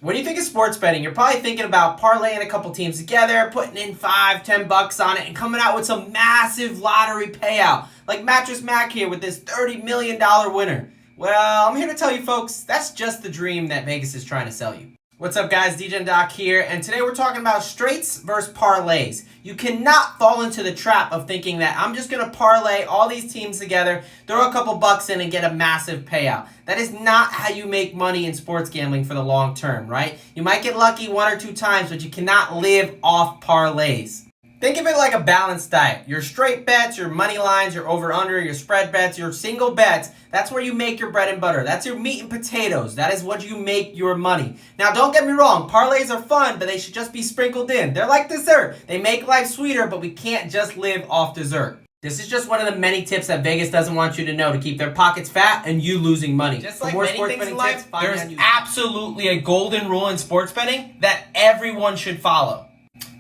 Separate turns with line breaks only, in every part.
When you think of sports betting, you're probably thinking about parlaying a couple teams together, putting in $5-10 on it, and coming out with some massive lottery payout. Like Mattress Mac here with this $30 million winner. Well, I'm here to tell you folks, that's just the dream that Vegas is trying to sell you. What's up guys, DJ and Doc here, and today we're talking about straights versus parlays. You cannot fall into the trap of thinking that I'm just going to parlay all these teams together, throw a couple bucks in and get a massive payout. That is not how you make money in sports gambling for the long term, right? You might get lucky one or two times, but you cannot live off parlays. Think of it like a balanced diet. Your straight bets, your money lines, your over-under, your spread bets, your single bets, that's where you make your bread and butter. That's your meat and potatoes. That is what you make your money. Now, don't get me wrong. Parlays are fun, but they should just be sprinkled in. They're like dessert. They make life sweeter, but we can't just live off dessert. This is just one of the many tips that Vegas doesn't want you to know to keep their pockets fat and you losing money. Just like many things in life, there's absolutely a golden rule in sports betting that everyone should follow.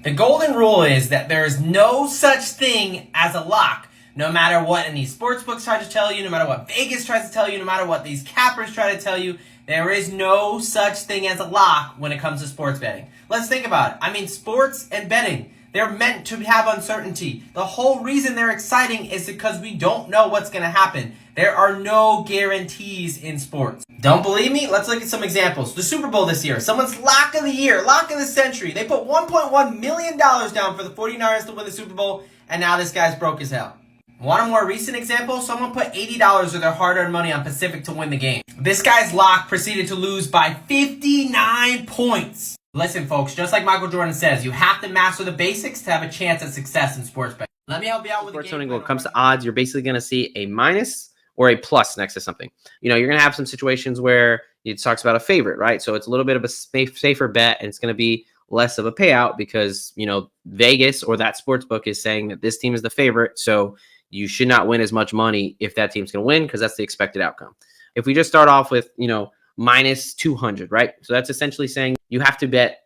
The golden rule is that there is no such thing as a lock. No matter what any sports books try to tell you, no matter what Vegas tries to tell you, no matter what these cappers try to tell you, there is no such thing as a lock when it comes to sports betting. Let's think about it. I mean, sports and betting, they're meant to have uncertainty. The whole reason they're exciting is because we don't know what's going to happen. There are no guarantees in sports. Don't believe me? Let's look at some examples. The Super Bowl this year. Someone's lock of the year, lock of the century. They put $1.1 million down for the 49ers to win the Super Bowl, and now this guy's broke as hell. Want a more recent example? Someone put $80 of their hard-earned money on Pacific to win the game. This guy's lock proceeded to lose by 59 points. Listen, folks, just like Michael Jordan says, you have to master the basics to have a chance at success in sports betting. Let me help you out with
sports betting. When it comes to odds, you're basically going to see a minus or a plus next to something. You know, you're going to have some situations where it talks about a favorite, right? So it's a little bit of a safer bet, and it's going to be less of a payout because, you know, Vegas or that sports book is saying that this team is the favorite. So you should not win as much money if that team's going to win because that's the expected outcome. If we just start off with, you know, minus 200, right? So that's essentially saying you have to bet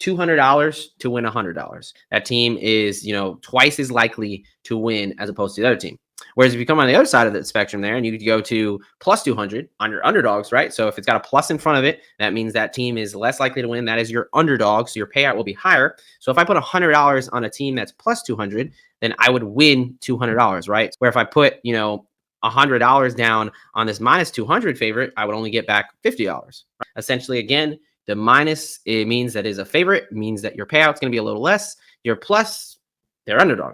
$200 to win $100. That team is, you know, twice as likely to win as opposed to the other team. Whereas if you come on the other side of the spectrum there and you go to plus 200 on your underdogs, right? So if it's got a plus in front of it, that means that team is less likely to win. That is your underdog. So your payout will be higher. So if I put $100 on a team that's plus 200, then I would win $200, right? Where if I put, you know, $100 down on this minus 200 favorite, I would only get back $50. Right? Essentially, again, the minus, it means that is a favorite, means that your payout's going to be a little less. Your plus, they're underdog.